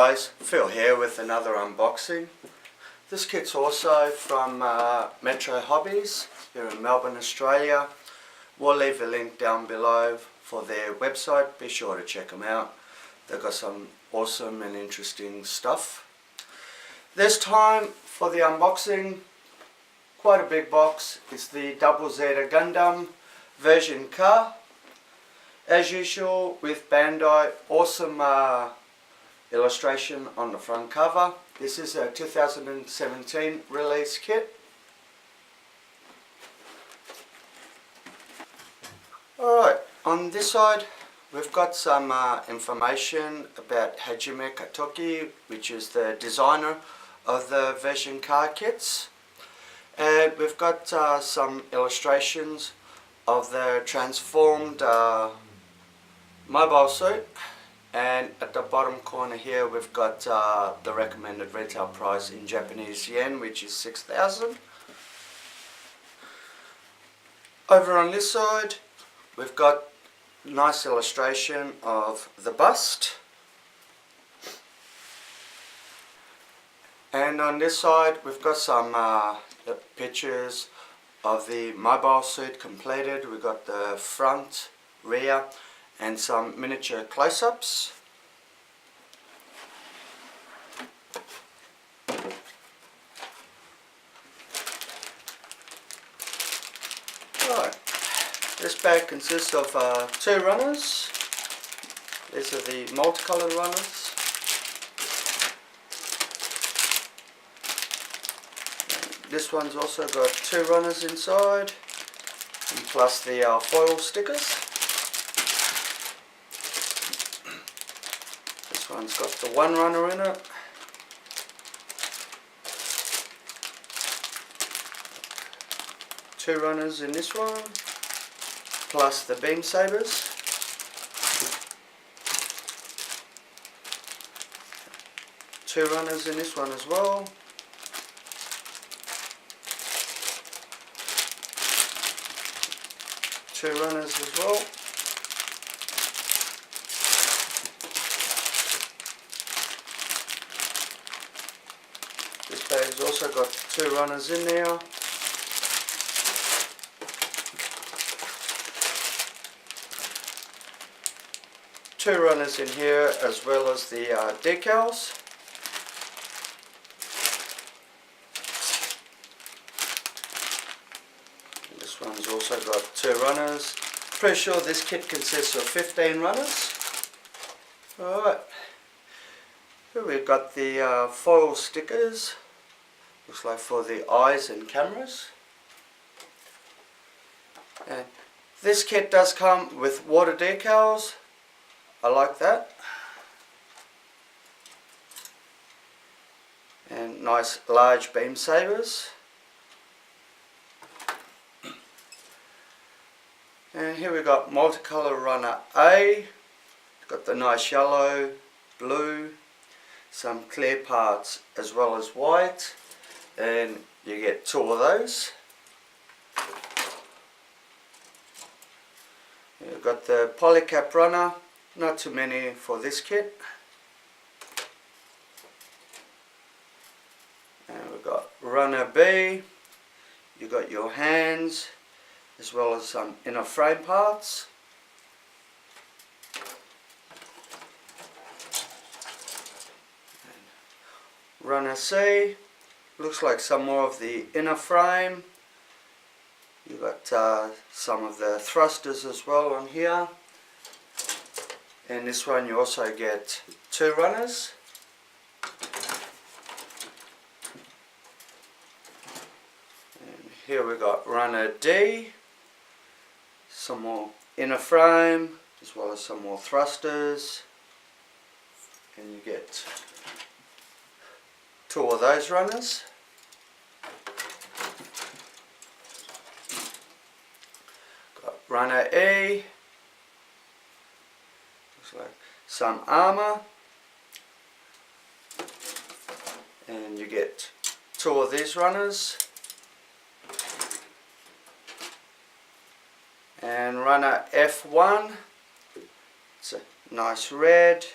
guys, Phil here with another unboxing. This kit's also from Metro Hobbies here in Melbourne, Australia. We'll leave a link down below for their website. Be sure to check them out. They've got some awesome and interesting stuff. This time for the unboxing, quite a big box. It's the Double Zeta Gundam Ver.Ka. As usual with Bandai, awesome illustration on the front cover. This is a 2017 release kit. Alright, on this side we've got some information about Hajime Katoki, which is the designer of the Ver.Ka kits. And we've got some illustrations of the transformed mobile suit, and at the bottom corner here we've got the recommended retail price in Japanese yen, which is 6,000. Over on this side we've got a nice illustration of the bust, and on this side we've got some pictures of the mobile suit completed. We've got the front, rear and some miniature close-ups. Right, this bag consists of two runners. These are the multicolored runners. And this one's also got two runners inside, and plus the foil stickers. This one's got the one runner in it. Two runners in this one, plus the beam sabers. Two runners in this one as well. Two runners as well. This bag's also got two runners in there. Two runners in here, as well as the decals. And this one's also got two runners. Pretty sure this kit consists of 15 runners. Alright. Here we've got the foil stickers, looks like for the eyes and cameras. And this kit does come with water decals. I like that. And nice large beam sabers. And here we've got multicolor runner A. Got the nice yellow, blue, some clear parts as well as white, and you get two of those. You've got the polycap runner, not too many for this kit. And we've got runner B. You've got your hands as well as some inner frame parts. Runner C, looks like some more of the inner frame. You've got some of the thrusters as well on here. And this one you also get two runners. And here we got runner D, some more inner frame as well as some more thrusters. And you get two of those runners. Got runner E, looks like some armor, and you get two of these runners. And runner F1, it's a nice red.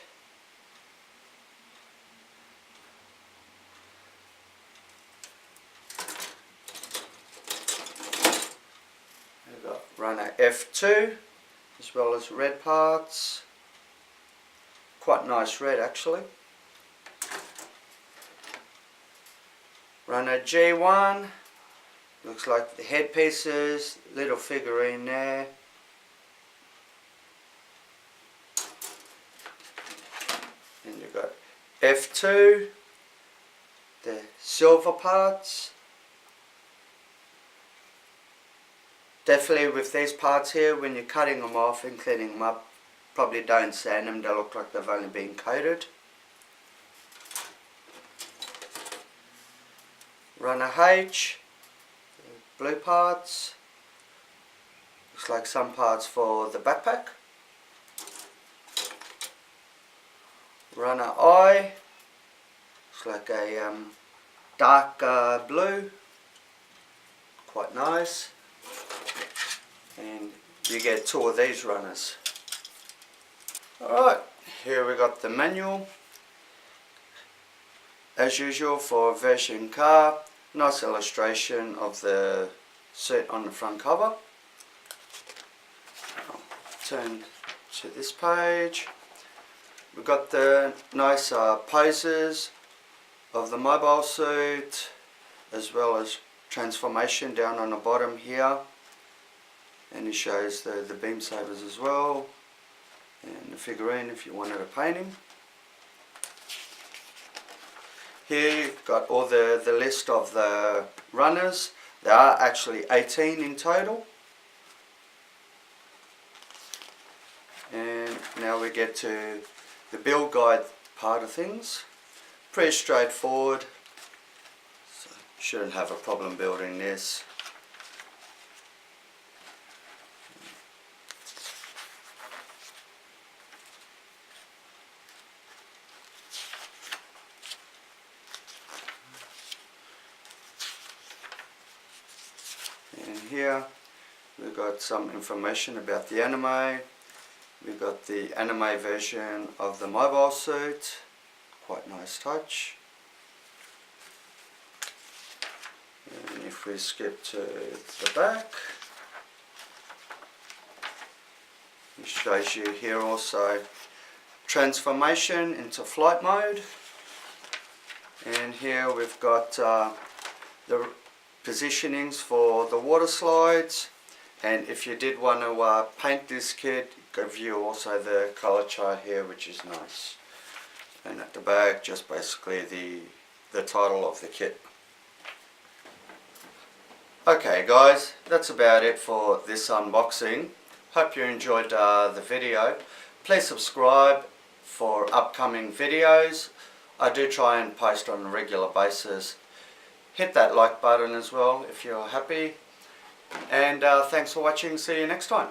F2 as well as red parts. Quite nice red actually. Runner G1, looks like the headpieces, little figurine there. And you've got F2, the silver parts. Definitely with these parts here, when you're cutting them off and cleaning them up, probably don't sand them, they look like they've only been coated. Runner H, blue parts. Looks like some parts for the backpack. Runner I, looks like a dark blue, quite nice. And you get 2 of these runners. Alright, here we got the manual. As usual for Ver.Ka, nice illustration of the suit on the front cover. I'll turn to this page. We've got the nice poses of the mobile suit, as well as transformation down on the bottom here. And he shows the beam sabers as well, and the figurine if you wanted to paint him. Here you've got all the list of the runners. There are actually 18 in total. And now we get to the build guide part of things. Pretty straightforward, so shouldn't have a problem building this. And here we've got some information about the anime. We've got the anime version of the mobile suit, quite nice touch. And if we skip to the back, it shows you here also transformation into flight mode. And here we've got the positionings for the water slides, and if you did want to paint this kit, give you also the color chart here, which is nice. And at the back, just basically the title of the kit. Okay guys, that's about it for this unboxing. Hope you enjoyed the video. Please subscribe for upcoming videos. I do try and post on a regular basis. Hit that like button as well if you're happy. And thanks for watching. See you next time.